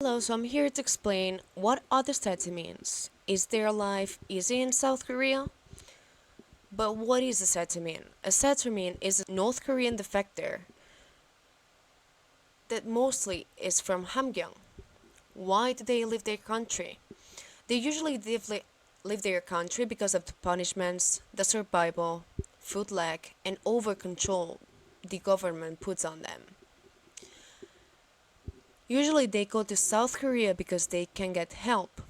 Hello, so I'm here to explain what are the Saetermins. Is their life easy in South Korea? But what is a Saetermin? A Saetermin is a North Korean defector that mostly is from Hamgyong. Why do they leave their country? They usually leave their country because of the punishments, the survival, food lack, and over control the government puts on them. Usually they go to South Korea because they can get help.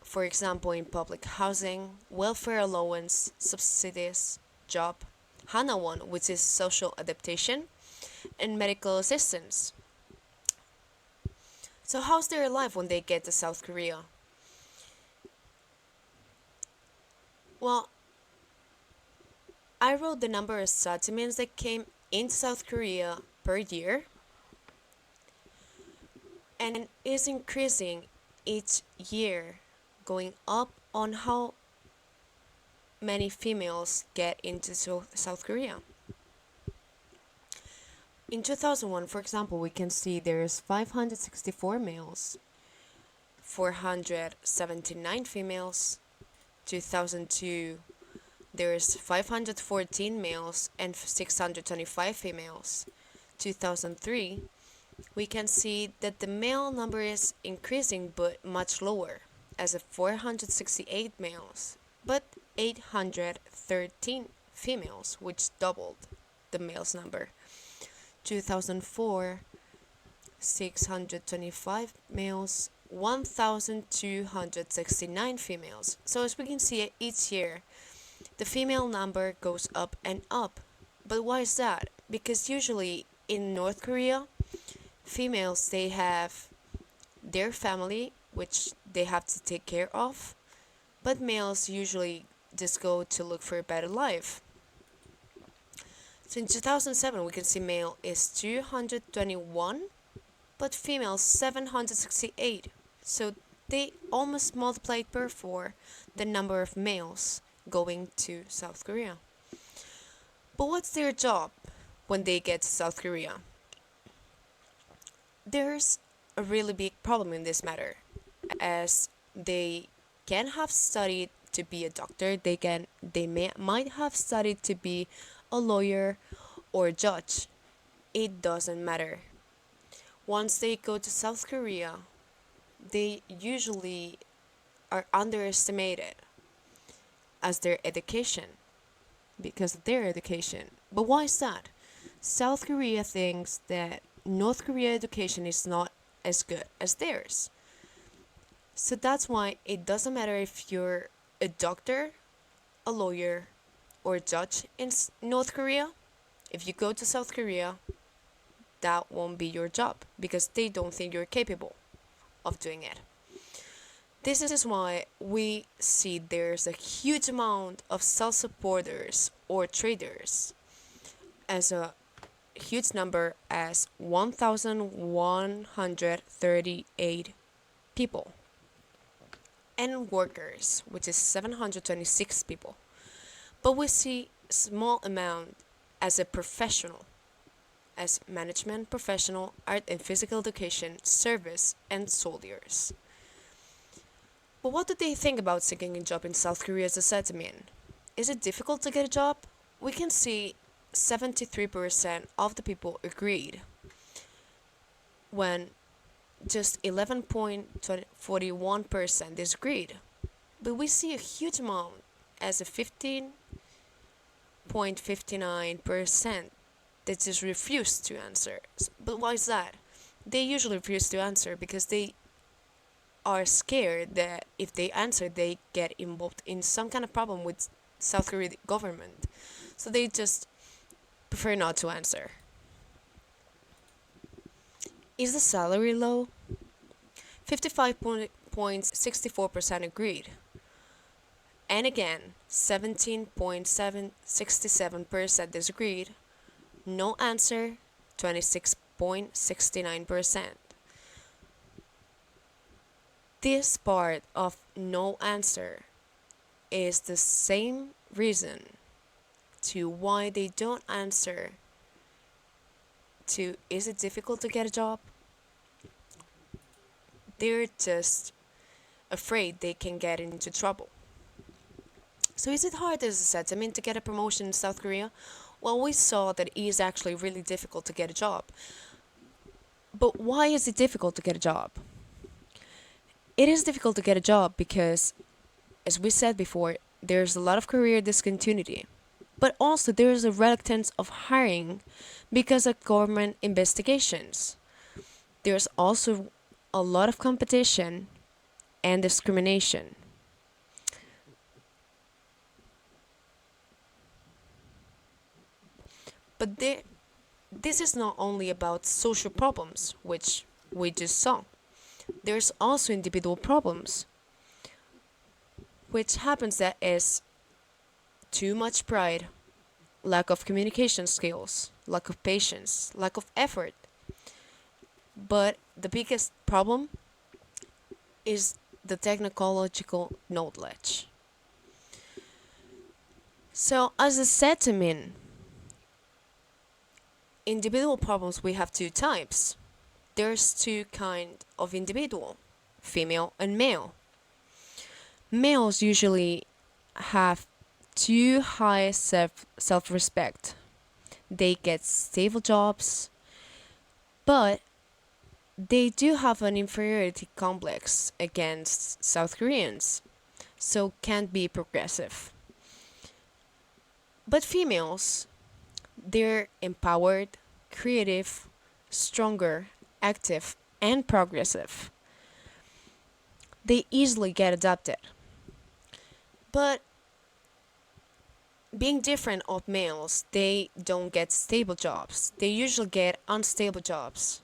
For example, in public housing, welfare allowance, subsidies, job, Hanawon, which is social adaptation, and medical assistance. So how's their life when they get to South Korea? Well, I wrote the number of Saetermins that came into South Korea per year, and is increasing each year, going up on how many females get into South Korea. In 2001, for example, we can see there's 564 males, 479 females. 2002, there's 514 males and 625 females. 2003, we can see that the male number is increasing but much lower, as of 468 males, but 813 females, which doubled the males number. 2004, 625 males, 1,269 females. So as we can see each year, the female number goes up and up. But why is that? Because usually in North Korea, females, they have their family, which they have to take care of, but males usually just go to look for a better life. So in 2007, we can see male is 221, but female 768. So they almost multiplied per 4 the number of males going to South Korea. But what's their job when they get to South Korea? There's a really big problem in this matter, as they can have studied to be a doctor, might have studied to be a lawyer or a judge. It doesn't matter. Once they go to South Korea, they usually are underestimated as their education, because of their education. But why is that? South Korea thinks that North Korea education is not as good as theirs. So that's why it doesn't matter if you're a doctor, a lawyer, or a judge in North Korea. If you go to South Korea, that won't be your job because they don't think you're capable of doing it. This is why we see there's a huge amount of self-supporters or traders, as a huge number as 1,138 people, and workers, which is 726 people. But we see small amount as a professional, as management professional, art and physical education, service, and soldiers. But what do they think about seeking a job in South Korea as a Saetermin? Is it difficult to get a job? We can see 73% of the people agreed, when just 11.41% disagreed. But we see a huge amount as a 15.59% that just refuse to answer. But why is that? They usually refuse to answer because they are scared that if they answer, they get involved in some kind of problem with South Korean government. So they just prefer not to answer. Is the salary low? 55.64% agreed. And again, 17.67% disagreed. No answer, 26.69%. This part of no answer is the same reason to why they don't answer to is it difficult to get a job? They're just afraid they can get into trouble. So is it hard as a Saetermin to get a promotion in South Korea? Well, we saw that it is actually really difficult to get a job. But why is it difficult to get a job? It is difficult to get a job because, as we said before, there's a lot of career discontinuity. But also there is a reluctance of hiring because of government investigations. There's also a lot of competition and discrimination. But this is not only about social problems, which we just saw. There's also individual problems, which happens that is too much pride, lack of communication skills, lack of patience, lack of effort. But the biggest problem is the technological knowledge. So, as I said to Min, individual problems we have two types. There's two kind of individual, female and male. Males usually have too high self respect. They get stable jobs, but they do have an inferiority complex against South Koreans, so can't be progressive. But females, they're empowered, creative, stronger, active, and progressive. They easily get adopted. But being different of males, they don't get stable jobs. They usually get unstable jobs.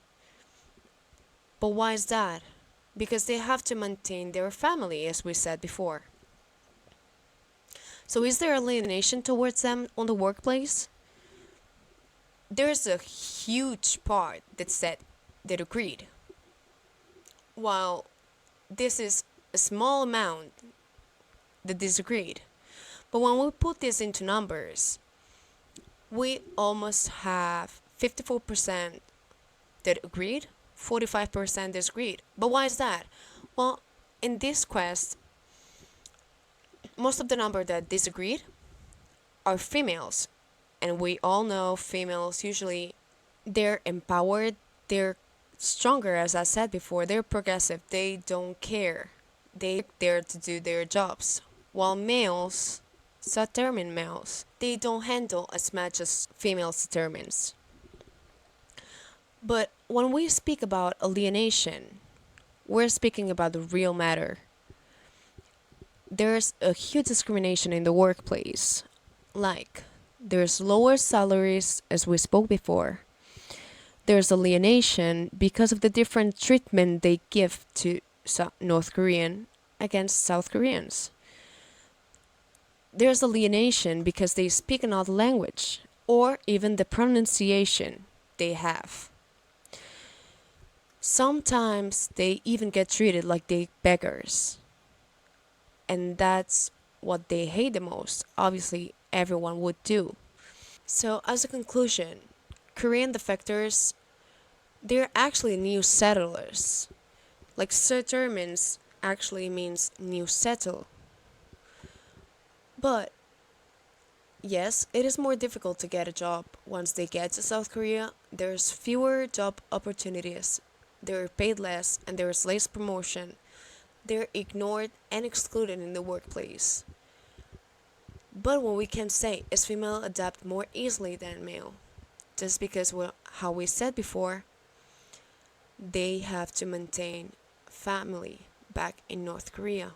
But why is that? Because they have to maintain their family, as we said before. So is there alienation towards them on the workplace? There's a huge part that said that agreed, while this is a small amount that disagreed. But when we put this into numbers, we almost have 54% that agreed, 45% disagreed. But why is that? Well, in this quest, most of the number that disagreed are females. And we all know females usually they're empowered, they're stronger as I said before, they're progressive, they don't care. They're there to do their jobs. While males, Saetermin males, they don't handle as much as female Saetermins. But when we speak about alienation, we're speaking about the real matter. There's a huge discrimination in the workplace. Like, there's lower salaries, as we spoke before. There's alienation because of the different treatment they give to North Korean against South Koreans. There's alienation because they speak another language, or even the pronunciation they have. Sometimes they even get treated like they beggars. And that's what they hate the most. Obviously, everyone would do. So, as a conclusion, Korean defectors, they're actually new settlers. Like Saetermins actually means new settle. But yes, it is more difficult to get a job once they get to South Korea. There's fewer job opportunities. They're paid less and there's less promotion. They're ignored and excluded in the workplace. But what we can say is female adapt more easily than male. Just because, well, how we said before, they have to maintain family back in North Korea.